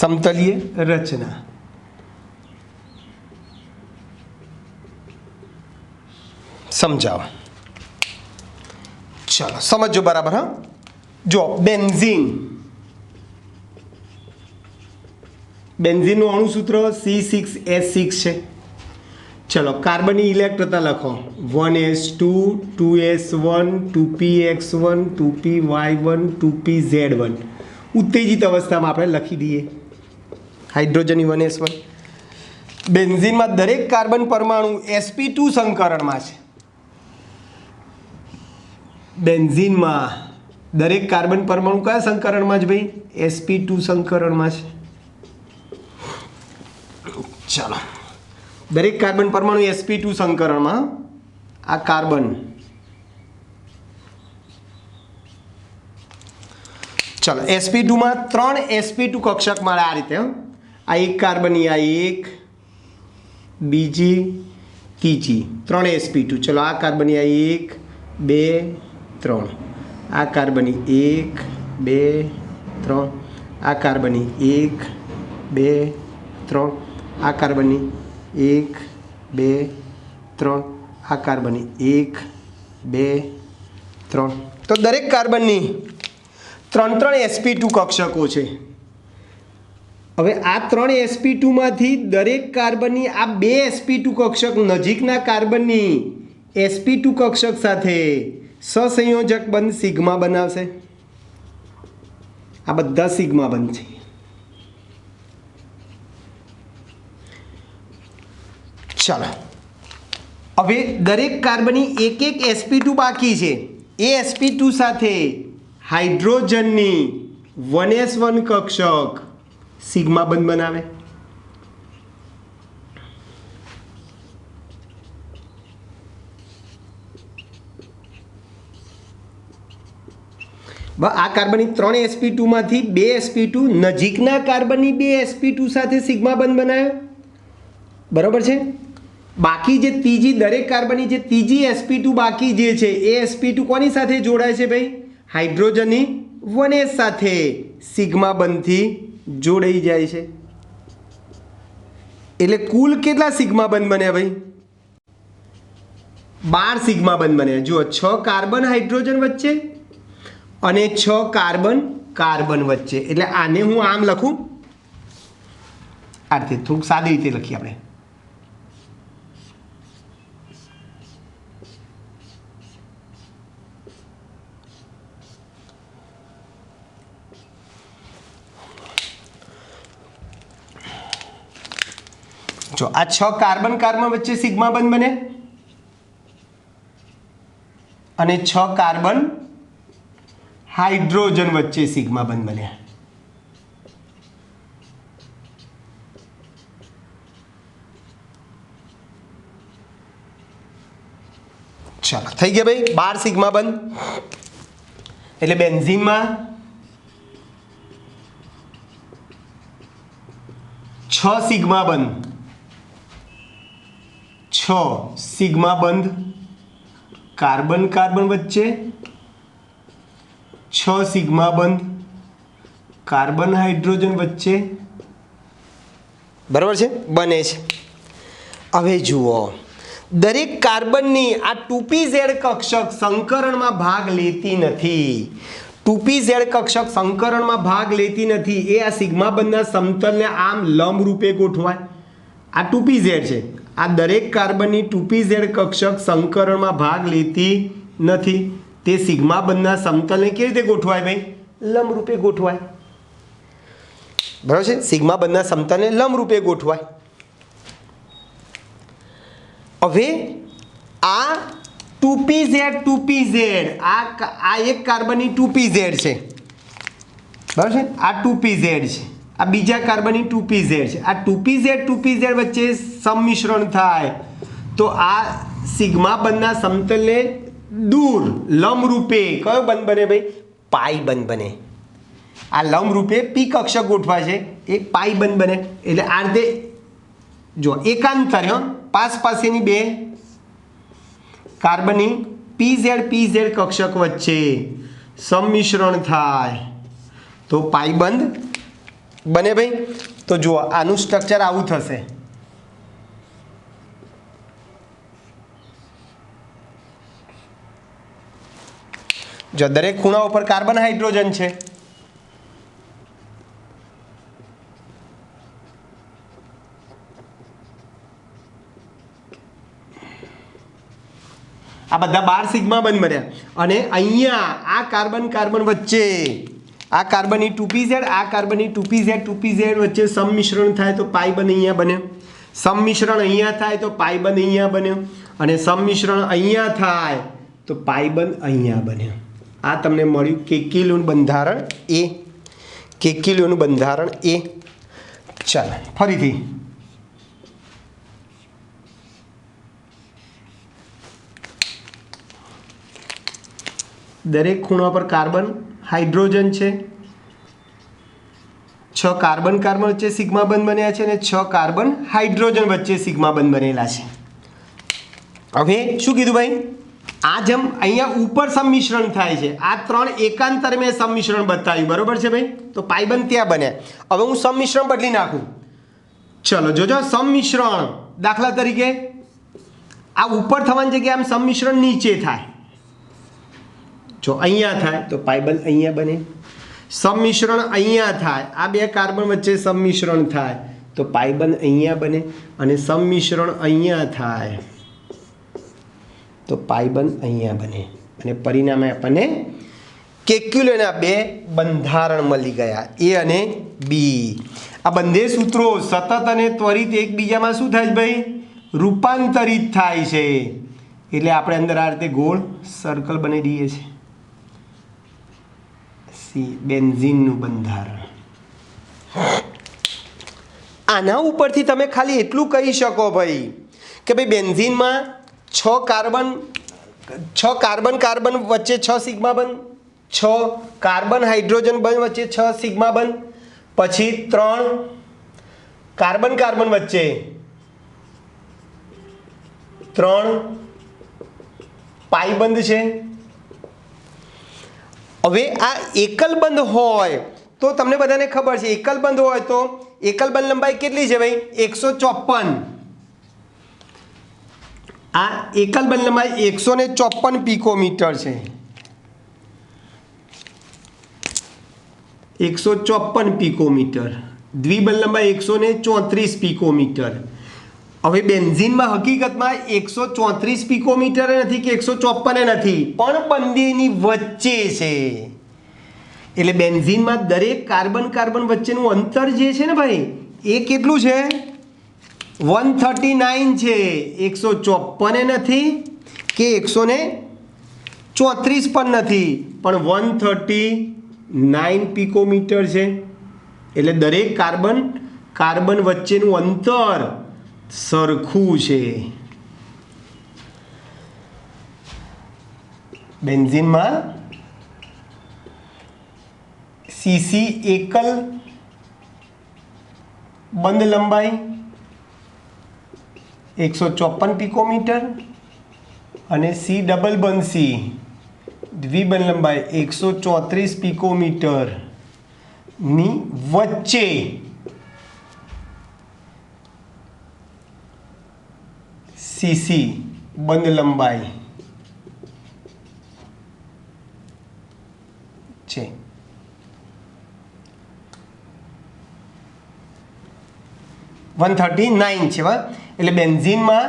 A: સમતલીય રચના સમજાવો. ચલો સમજો બરાબર. હા, જો બેન્ઝીનનું અણુસૂત્ર C6H6 છે. ચલો કાર્બનની ઇલેક્ટ્રતા લખો 1s2 2s1 2px1 2py1 2pz1. ઉત્તેજિત અવસ્થામાં આપણે લખી દઈએ હાઇડ્રોજનની 1s1. બેન્ઝીનમાં દરેક કાર્બન પરમાણુ sp2 સંકરણમાં છે. બેન્ઝીનમાં દરેક કાર્બન પરમાણુ કયા સંકરણમાં છે ભાઈ? sp2 સંકરણમાં છે. ચાલો, દરેક કાર્બન પરમાણુ sp2 સંકરણમાં. આ કાર્બન, ચાલો sp2 માં 3 sp2 કક્ષક મળે આ રીતે. આ એક કાર્બનની, આ એક, બીજી, ત્રીજી, 3 sp2. ચલો આ કાર્બનની, આ 1 2 3, આ કાર્બનની 1 2 3, આ કાર્બનની 1 2 3, આ કાર્બનની 1 2 3, આ કાર્બનની 1 2 3. તો દરેક કાર્બનની 3 sp2 કક્ષકો છે. હવે આ 3 sp2 માંથી દરેક કાર્બનની આ 2 sp2 કક્ષક નજીકના કાર્બનની sp2 કક્ષક સાથે સહસંયોજક બંધ સિગ્મા બનાવશે. આ બધા સિગ્મા બંધ છે. ચાલો, હવે દરેક કાર્બનની એક sp2 બાકી છે. એ sp2 સાથે હાઇડ્રોજનની 1s1 કક્ષક સિગ્મા બંધ બનાવે. આ કાર્બનની 3 sp2 માંથી 2 sp2 નજીકના કાર્બનની 2 sp2 સાથે સિગ્મા બંધ બનાવ્યો, બરાબર છે. બાકી જે ત્રીજી દરેક કાર્બનની જે ત્રીજી sp2 બાકી જે છે એ sp2 કોની સાથે જોડાય છે ભાઈ? હાઇડ્રોજનની 1s સાથે સિગ્મા બંધથી જોડાઈ જાય છે. એટલે કુલ કેટલા સિગ્મા બંધ બન્યા ભાઈ? 12 સિગ્મા બંધ બન્યા. જુઓ 6 કાર્બન હાઇડ્રોજન વચ્ચે અને 6 કાર્બન કાર્બન વચ્ચે. એટલે આને હું આમ લખું, આ રીતે થોડુંક સાદી રીતે લખીએ આપણે. જો આ 6 કાર્બન કાર્બન વચ્ચે સિગ્મા બંધ બને અને 6 કાર્બન હાઇડ્રોજન વચ્ચે સિગ્મા બંધ બને. ચાલો થઈ ગયા ભાઈ 12 સિગ્મા બંધ. એટલે બેન્ઝીનમાં 6 સિગ્મા બંધ, 6 સિગ્મા બંધ કાર્બન કાર્બન વચ્ચે, 6 સિગ્મા બંધ કાર્બન હાઇડ્રોજન વચ્ચે, બરાબર છે, બને છે. હવે જુઓ દરેક કાર્બનની આ 2pz કક્ષક સંકરણમાં ભાગ લેતી નથી. 2pz કક્ષક સંકરણમાં ભાગ લેતી નથી. એ આ સિગ્મા બંધના સમતલને આમ લંબ રૂપે ગોઠવાય. આ 2pz છે. આ દરેક કાર્બનની 2pz કક્ષક સંકરણમાં ભાગ લેતી નથી. તે સિગ્મા બંધના સમતલને કેવી રીતે ગોઠવાય ભાઈ? લંબ રૂપે ગોઠવાય. બરાબર છે, સિગ્મા બંધના સમતલને લંબ રૂપે ગોઠવાય. હવે આ 2pz આ એક કાર્બનની 2pz છે, બરાબર છે. આ 2pz છે, આ બીજા કાર્બનની 2pz છે. આ 2pz વચ્ચે સંમિશ્રણ થાય તો આ સિગ્મા બંધના સમતલને દૂર લંબ રૂપે કયો બંધ બને ભાઈ? પાઈ બંધ બને. આ લંબ રૂપે પી કક્ષક ગોઠવાય છે એ પાઈ બંધ બને. એટલે આ રીતે જો એકાંતરે પાસ પાસેની બે કાર્બનની pz કક્ષક વચ્ચે સંમિશ્રણ થાય તો પાઈ બંધ બને ભાઈ. તો જુઓ આનું સ્ટ્રક્ચર આવું થશે. જો દરેક ખૂણા ઉપર કાર્બન હાઇડ્રોજન છે. આ બધા 12 સિગ્મા બંધ બન્યા અને અહીંયા આ કાર્બન કાર્બન વચ્ચે આ કાર્બનની 2pz આ કાર્બનની 2pz વચ્ચે સંમિશ્રણ થાય તો પાઈ બંધ અહીંયા બને. સંમિશ્રણ અહીંયા થાય તો પાઈ બંધ અહીંયા બન્યો અને સંમિશ્રણ અહીંયા થાય તો પાઈ બંધ અહીંયા બન્યો. આ તમને મળ્યું કેકીલોનું બંધારણ એ. કેકીલોનું બંધારણ એ. ચાલો ફરીથી દરેક ખૂણા પર કાર્બન હાઇડ્રોજન છે. 6 કાર્બન કાર્બન વચ્ચે સિગ્મા બંધ બન્યા છે અને 6 કાર્બન હાઇડ્રોજન વચ્ચે સિગ્મા બંધ બનેલા છે. હવે શું કીધું ભાઈ? આ જેમ અહીંયા ઉપર સંમિશ્રણ થાય છે, આ 3 એકાંતરે મેં સંમિશ્રણ બતાવ્યું, બરોબર છે ભાઈ? તો પાઈબંધ ત્યાં બન્યા. હવે હું સંમિશ્રણ બદલી નાખું. ચલો જોજો સંમિશ્રણ દાખલા તરીકે આ ઉપર થવાની જગ્યાએ આમ સંમિશ્રણ નીચે થાય. જો અહીંયા થાય તો પાઈબંધ અહીંયા બને. સંમિશ્રણ અહીંયા થાય, આ બે કાર્બન વચ્ચે સંમિશ્રણ થાય તો પાઈબંધ અહીંયા બને અને સંમિશ્રણ અહીંયા થાય તો પાઈબંધ અહીંયા બને અને પરિણામે આપણને કેક્યુલેના બે બંધારણ મળી ગયા, એ અને બી. આ બંને સૂત્રો સતત અને ત્વરિત એકબીજામાં શું થાય ભાઈ? રૂપાંતરિત થાય છે. એટલે આપણે અંદર આ રીતે ગોળ સર્કલ બનાવી દઈએ છીએ. બેન્ઝીનનું બંધારણ. આના ઉપરથી તમે ખાલી એટલું કહી શકો ભાઈ કે ભાઈ બેન્ઝીનમાં 6 કાર્બન કાર્બન વચ્ચે 6 સિગ્મા બંધ 6 કાર્બન હાઇડ્રોજન બંધ વચ્ચે 6 સિગ્મા બંધ, પછી 3 કાર્બન કાર્બન વચ્ચે 3 પાઈ બંધ છે. હવે આ એકલ બંધ હોય તો તમને બધાને ખબર છે, એકલ બંધ હોય તો એકલ બંધ લંબાઈ કેટલી છે ભાઈ? 154. આ એકલ બંધ લંબાઈ 154 પિકોમીટર છે. 154 પિકોમીટર. દ્વિબંધ લંબાઈ 134 પિકોમીટર. હવે બેન્ઝીનમાં હકીકતમાં 134 પિકોમીટર નથી કે 154 નથી, પણ બંનેની વચ્ચે છે. એટલે બેન્ઝીનમાં દરેક કાર્બન કાર્બન વચ્ચેનું અંતર જે છે ને ભાઈ, એ કેટલું છે? 139 છે. 154 નથી કે 134 પણ નથી, પણ 139 પિકોમીટર છે. એટલે દરેક કાર્બન કાર્બન વચ્ચેનું અંતર સરખું છે. બેન્ઝીનમાં સીસી એકલ બંધ લંબાઈ 154 પિકોમીટર અને સી ડબલ બંધ સી દ્વિબંધ લંબાઈ 134 પિકોમીટર ની વચ્ચે સીસી બંધ લંબાઈ છે. 139 છે. એટલે બેન્ઝીનમાં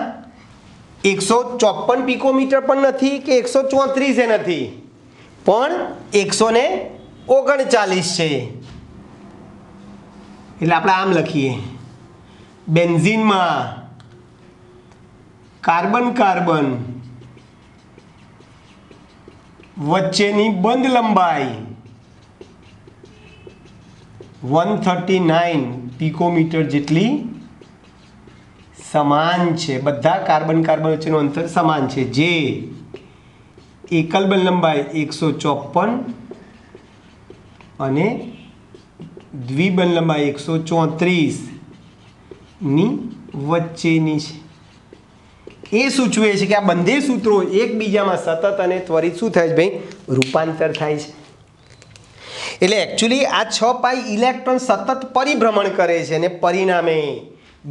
A: 154 પિકોમીટર પણ નથી કે 134 નથી, પણ 139 છે. એટલે આપણે આમ લખીએ, બેન્ઝીનમાં કાર્બન કાર્બન વચ્ચેની બંધ લંબાઈ 139 પિકોમીટર જેટલી સમાન છે. બધા કાર્બન કાર્બન વચ્ચેનું અંતર સમાન છે. જે એકલ બંધ લંબાઈ 154 અને દ્વિબંધ લંબાઈ 134 ની વચ્ચેની છે. એ સૂચવે છે કે આ બંને સૂત્રો એકબીજામાં સતત અને ત્વરિત શું થાય છે ભાઈ? રૂપાંતર થાય છે. એટલે એકચ્યુઅલી આ 6 પાઈ ઇલેક્ટ્રોન સતત પરિભ્રમણ કરે છે અને પરિણામે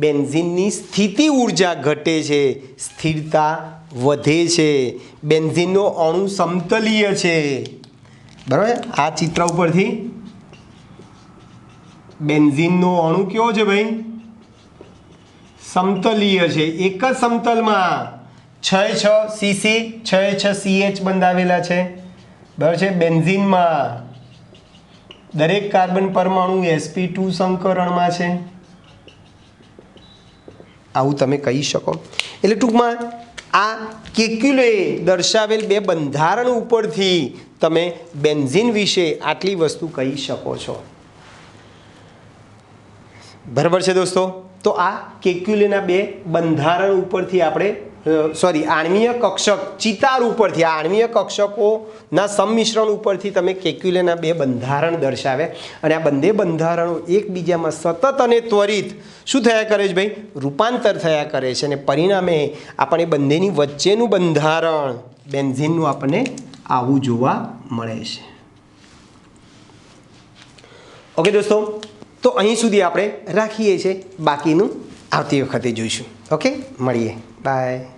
A: બેન્ઝીનની સ્થિતિ ઉર્જા ઘટે છે, સ્થિરતા વધે છે. બેન્ઝીનનો અણુ સમતલીય છે. બરાબર? આ ચિત્ર ઉપરથી બેન્ઝીનનો અણુ કેવો છે ભાઈ? સમતલીય છે. એક જ સમતલમાં 6 સીસી 6 CH બંધાવેલા છે. બરાબર છે? બેન્ઝીનમાં દરેક કાર્બન પરમાણુ sp2 સંકરણમાં છે. આવું તમે કહી શકો. એટલે ટૂંકમાં આ કેક્યુલે દર્શાવેલ બે બંધારણ ઉપરથી તમે બેન્ઝીન વિશે આટલી વસ્તુ કહી શકો છો. બરાબર છે દોસ્તો? તો આ કેક્યુલેના બે બંધારણ ઉપરથી આપણે આણ્વીય કક્ષક ચિતાર ઉપરથી આ આણ્વીય કક્ષકોના સંમિશ્રણ ઉપરથી તમે કેક્યુલેના બે બંધારણ દર્શાવ્યા. અને આ બંને બંધારણો એકબીજામાં સતત અને ત્વરિત શું થયા કરે છે ભાઈ? રૂપાંતર થયા કરે છે. અને પરિણામે આપણે બંનેની વચ્ચેનું બંધારણ બેન્ઝીનનું આપણને આવું જોવા મળે છે. ઓકે દોસ્તો, તો અહીં સુધી આપણે રાખીએ છીએ. બાકીનું આવતી વખતે જોઈશું. ઓકે, મળીએ. બાય.